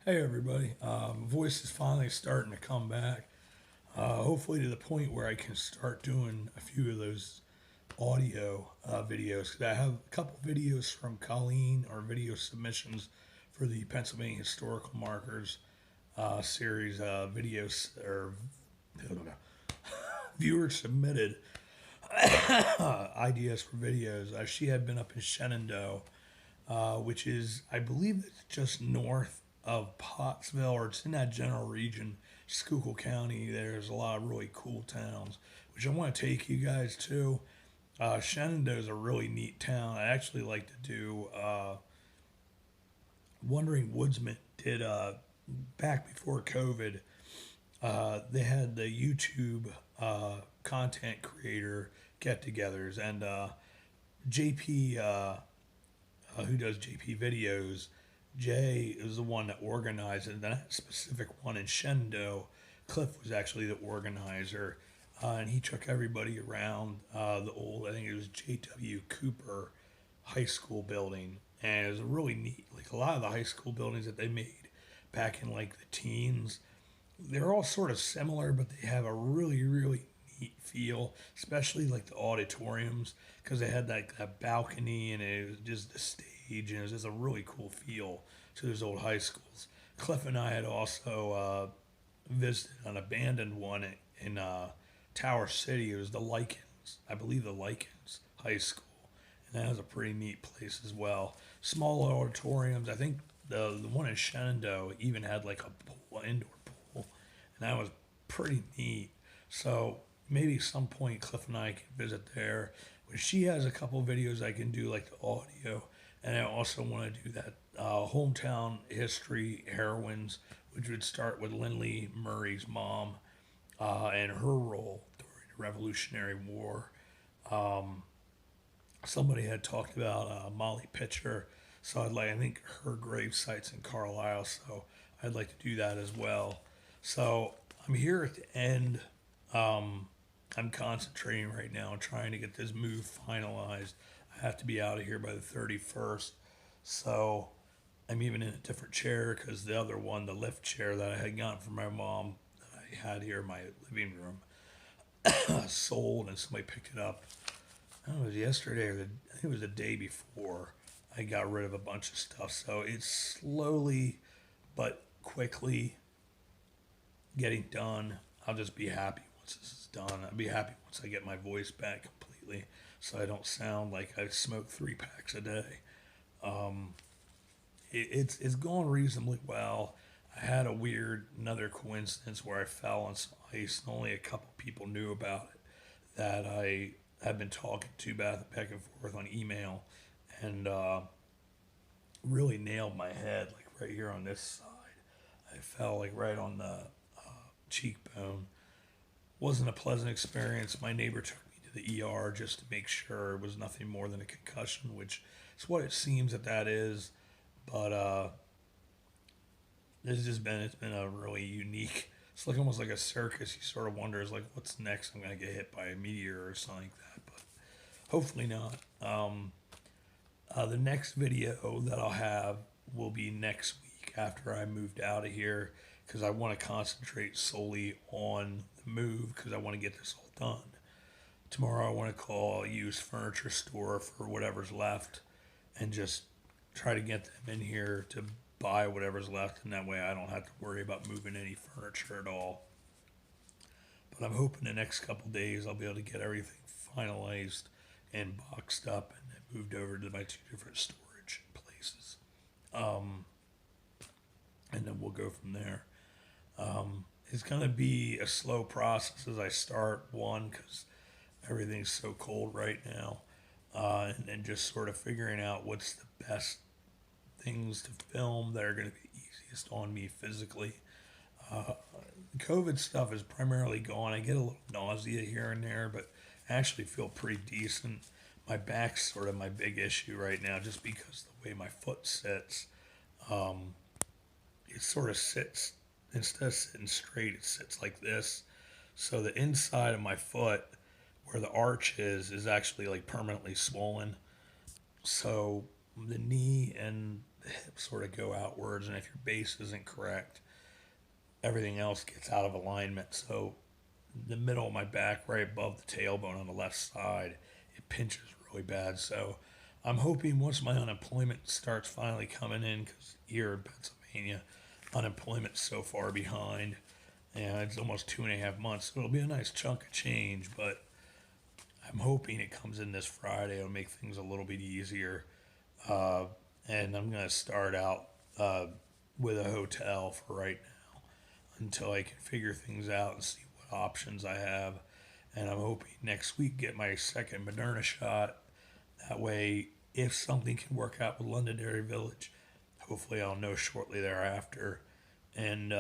Hey everybody, voice is finally starting to come back. Hopefully to the point where I can start doing a few of those audio videos. Because I have a couple videos from Colleen or video submissions for the Pennsylvania Historical Markers series videos or viewer submitted ideas for videos. She had been up in Shenandoah, which is, I believe, it's just north of Pottsville, or it's in that general region, Schuylkill County. There's a lot of really cool towns, which I want to take you guys to. Shenandoah is a really neat town. I actually like to do. Wandering Woodsman did back before COVID. They had the YouTube content creator get-togethers, and JP, who does JP videos, Jay is the one that organized it. And that specific one in Shenandoah, Cliff was actually the organizer, and he took everybody around the old, I think it was J.W. Cooper High School building, and it was really neat. Like a lot of the high school buildings that they made back in like the teens, they're all sort of similar, but they have a really neat feel, especially like the auditoriums, because they had like that balcony and it was just the stage, and it was just a really cool feel to those old high schools. Cliff and I had also visited an abandoned one in Tower City. It was the Lichens, I believe, the Lichens High School, and that was a pretty neat place as well. Small auditoriums. I think the one in Shenandoah even had like a pool, indoor pool, and that was pretty neat. So maybe some point Cliff and I can visit there. But she has a couple videos I can do, like the audio, and I also want to do that hometown history heroines, which would start with Lindley Murray's mom and her role during the Revolutionary War. Um, Somebody had talked about Molly Pitcher, so I think her grave site's in Carlisle, so I'd like to do that as well. So I'm here at the end. Um, I'm concentrating right now on trying to get this move finalized. I have to be out of here by the 31st, so I'm even in a different chair because the other one, the lift chair that I had gotten from my mom that I had here in my living room, sold and somebody picked it up. I don't know, it was yesterday or I think it was the day before. I got rid of a bunch of stuff, so it's slowly but quickly getting done. I'll just be happy once this is done. I'll be happy once I get my voice back completely, so I don't sound like I smoke 3 packs a day. Um, it's going reasonably well. I had another coincidence where I fell on some ice, and only a couple people knew about it. That I have been talking to back and forth on email, and really nailed my head, like right here on this side. I fell like right on the cheekbone. Wasn't a pleasant experience. My neighbor took me to the ER just to make sure it was nothing more than a concussion, which is what it seems that is. But it's been a really unique. It's like almost like a circus. You sort of wonders like what's next. I'm gonna get hit by a meteor or something like that, but hopefully not. The next video that I'll have will be next week after I moved out of here, because I want to concentrate solely on the move because I want to get this all done. Tomorrow I want to call a used furniture store for whatever's left and just try to get them in here to buy whatever's left, and that way I don't have to worry about moving any furniture at all. But I'm hoping the next couple days I'll be able to get everything finalized and boxed up and then moved over to my 2 different storage places. Um, and then we'll go from there. It's going to be a slow process as I start, one, because everything's so cold right now, and then just sort of figuring out what's the best things to film that are going to be easiest on me physically. Uh, COVID stuff is primarily gone. I get a little nausea here and there, but I actually feel pretty decent. My back's sort of my big issue right now, just because the way my foot sits. Um, it sort of sits, instead of sitting straight, it sits like this. So the inside of my foot, where the arch is actually like permanently swollen. So the knee and the hip sort of go outwards, and if your base isn't correct, everything else gets out of alignment. So the middle of my back, right above the tailbone on the left side, it pinches really bad. So I'm hoping once my unemployment starts finally coming in, because here in Pennsylvania, unemployment's so far behind, and it's almost 2.5 months. So it'll be a nice chunk of change, but I'm hoping it comes in this Friday. It'll make things a little bit easier. Uh, and I'm going to start out with a hotel for right now until I can figure things out and see what options I have. And I'm hoping next week get my second Moderna shot. That way, if something can work out with Londonderry Village, hopefully I'll know shortly thereafter. And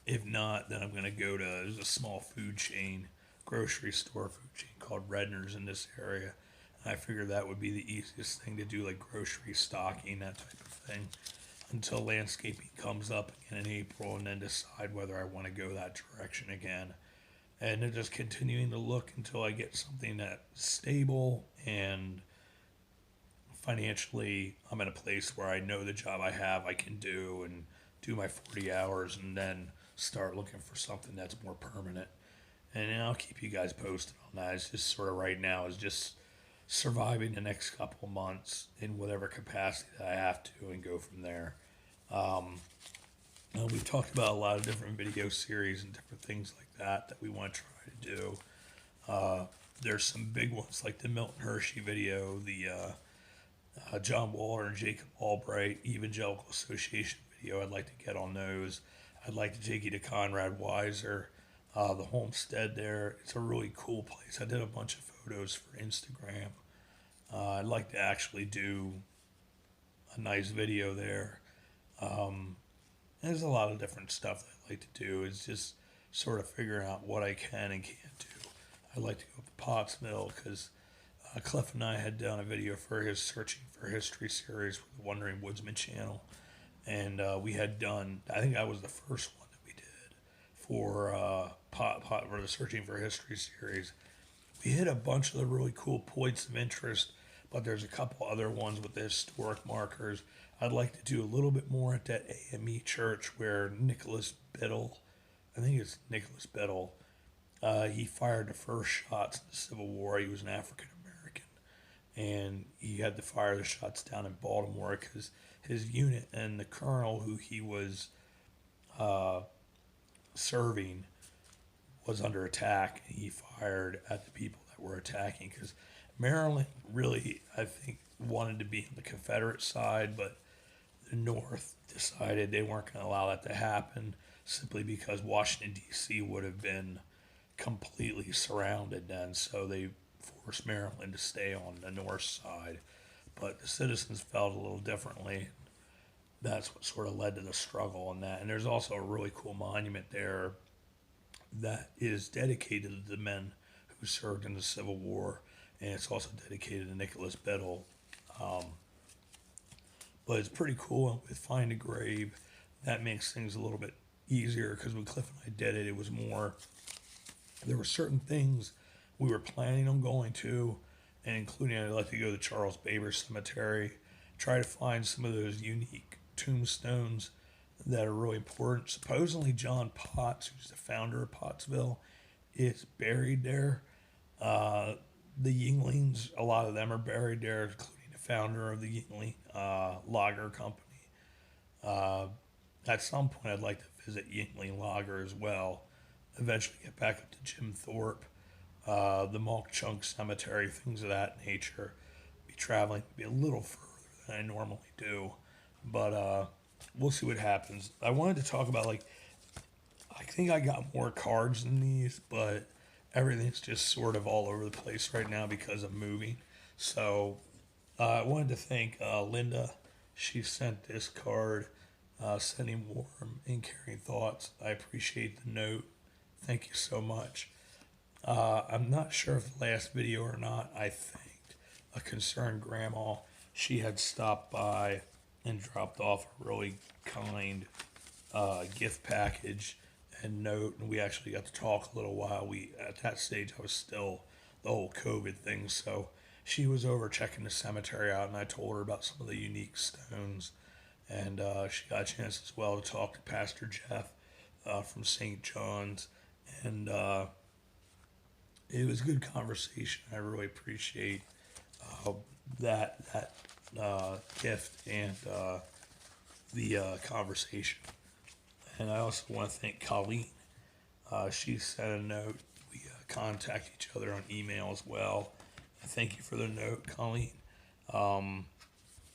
if not, then I'm going to go to, there's a small food chain, grocery store food chain called Redner's in this area. And I figured that would be the easiest thing to do, like grocery stocking, that type of thing, until landscaping comes up again in April, and then decide whether I want to go that direction again. And then just continuing to look until I get something that's stable and financially I'm in a place where I know the job I have I can do and do my 40 hours, and then start looking for something that's more permanent. And then I'll keep you guys posted on that. It's just sort of right now is just surviving the next couple of months in whatever capacity that I have to, and go from there. We've talked about a lot of different video series and different things like that we want to try to do. There's some big ones like the Milton Hershey video, the John Waller and Jacob Albright Evangelical Association video. I'd like to get on those. I'd like to take you to Conrad Weiser, the homestead there. It's a really cool place. I did a bunch of photos for Instagram. I'd like to actually do a nice video there. There's a lot of different stuff that I like to do. It's just sort of figuring out what I can and can't do. I'd like to go up to Pottsville because Cliff and I had done a video for his Searching for History series with the Wandering Woodsman channel. And we had done, I think that was the first one that we did for for the Searching for History series. We hit a bunch of the really cool points of interest, but there's a couple other ones with the historic markers. I'd like to do a little bit more at that AME church where Nicholas Biddle, I think it's Nicholas Biddle, he fired the first shots in the Civil War. He was an African American, and he had to fire the shots down in Baltimore because his unit and the colonel who he was serving was under attack, and he fired at the people that were attacking, because Maryland really, I think, wanted to be on the Confederate side, but the North decided they weren't going to allow that to happen, simply because Washington, D.C. would have been completely surrounded then, so they forced Maryland to stay on the North side. But the citizens felt a little differently. That's what sort of led to the struggle on that. And there's also a really cool monument there that is dedicated to the men who served in the Civil War, and it's also dedicated to Nicholas Biddle. But it's pretty cool with Find a Grave. That makes things a little bit easier, because when Cliff and I did it, it was more, there were certain things we were planning on going to, and including I'd like to go to Charles Baber Cemetery, try to find some of those unique tombstones that are really important. Supposedly John Potts, who's the founder of Pottsville, is buried there. The Yinglings, a lot of them are buried there, including the founder of the Yingling Lager Company. At some point, I'd like to visit Yingling Lager as well. Eventually get back up to Jim Thorpe, the Malk Chunk Cemetery, things of that nature. Be traveling, be a little further than I normally do, but we'll see what happens. I wanted to talk about, I think I got more cards than these, but everything's just sort of all over the place right now because of moving. So I wanted to thank Linda. She sent this card, sending warm and caring thoughts. I appreciate the note. Thank you so much. I'm not sure if the last video or not, I thanked a concerned grandma. She had stopped by and dropped off a really kind gift package and note, and we actually got to talk a little while. At that stage, I was still the whole COVID thing, so she was over checking the cemetery out, and I told her about some of the unique stones. And she got a chance as well to talk to Pastor Jeff from St. John's. And it was a good conversation. I really appreciate uh, that gift and the conversation. And I also want to thank Colleen. She sent a note. We contact each other on email as well. Thank you for the note, Colleen.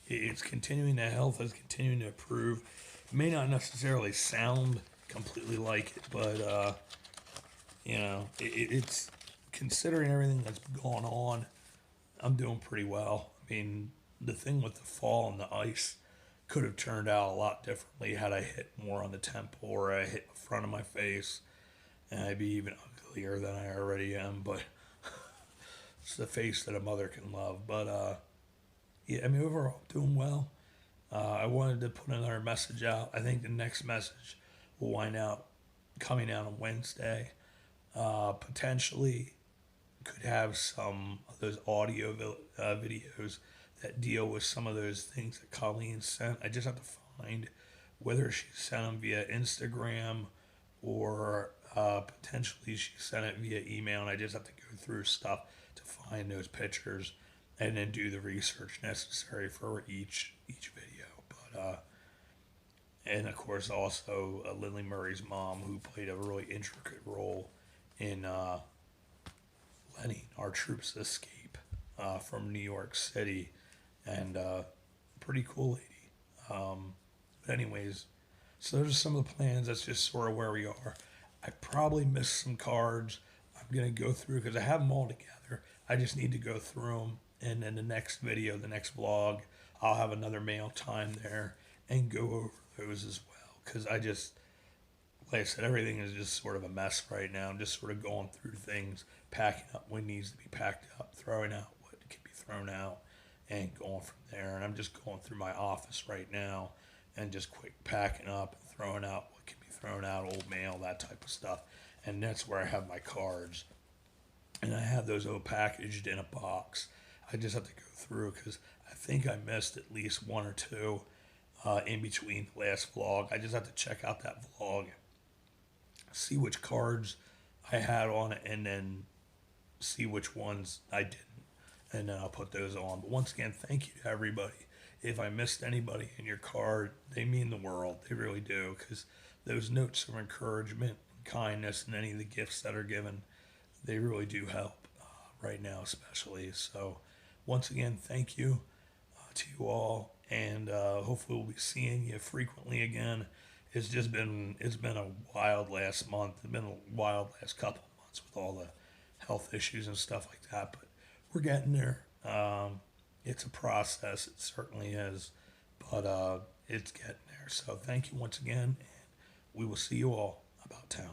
It's continuing, the health is continuing to improve. It may not necessarily sound completely like it, but it's considering everything that's going on, I'm doing pretty well. I mean, the thing with the fall and the ice could have turned out a lot differently had I hit more on the temple or I hit the front of my face, and I'd be even uglier than I already am. But it's the face that a mother can love. But yeah, I mean, overall, doing well. I wanted to put another message out. I think the next message will wind out coming out on Wednesday. Potentially could have some of those audio videos that deal with some of those things that Colleen sent. I just have to find whether she sent them via Instagram or potentially she sent it via email, and I just have to go through stuff to find those pictures and then do the research necessary for each video. But and of course also Lindley Murray's mom, who played a really intricate role in letting our troops escape from New York City, and pretty cool lady. But anyways, so those are some of the plans. That's just sort of where we are. I probably missed some cards. I'm going to go through because I have them all together. I just need to go through them. And then the next video, the next vlog, I'll have another mail time there and go over those as well. Because I just, like I said, everything is just sort of a mess right now. I'm just sort of going through things, packing up what needs to be packed up, throwing out what can be thrown out, and going from there. And I'm just going through my office right now and just quick packing up and throwing out what can be thrown out, old mail, that type of stuff. And that's where I have my cards. And I have those all packaged in a box. I just have to go through because I think I missed at least one or two in between the last vlog. I just have to check out that vlog, see which cards I had on it, and then see which ones I didn't. And then I'll put those on. But once again, thank you to everybody. If I missed anybody in your card, they mean the world. They really do, because those notes of encouragement, kindness, and any of the gifts that are given, they really do help right now, especially. So once again, thank you to you all, and hopefully we'll be seeing you frequently again. It's been a wild last month. It's been a wild last couple of months with all the health issues and stuff like that, but we're getting there. It's a process, it certainly is, but it's getting there. So thank you once again, and we will see you all about town.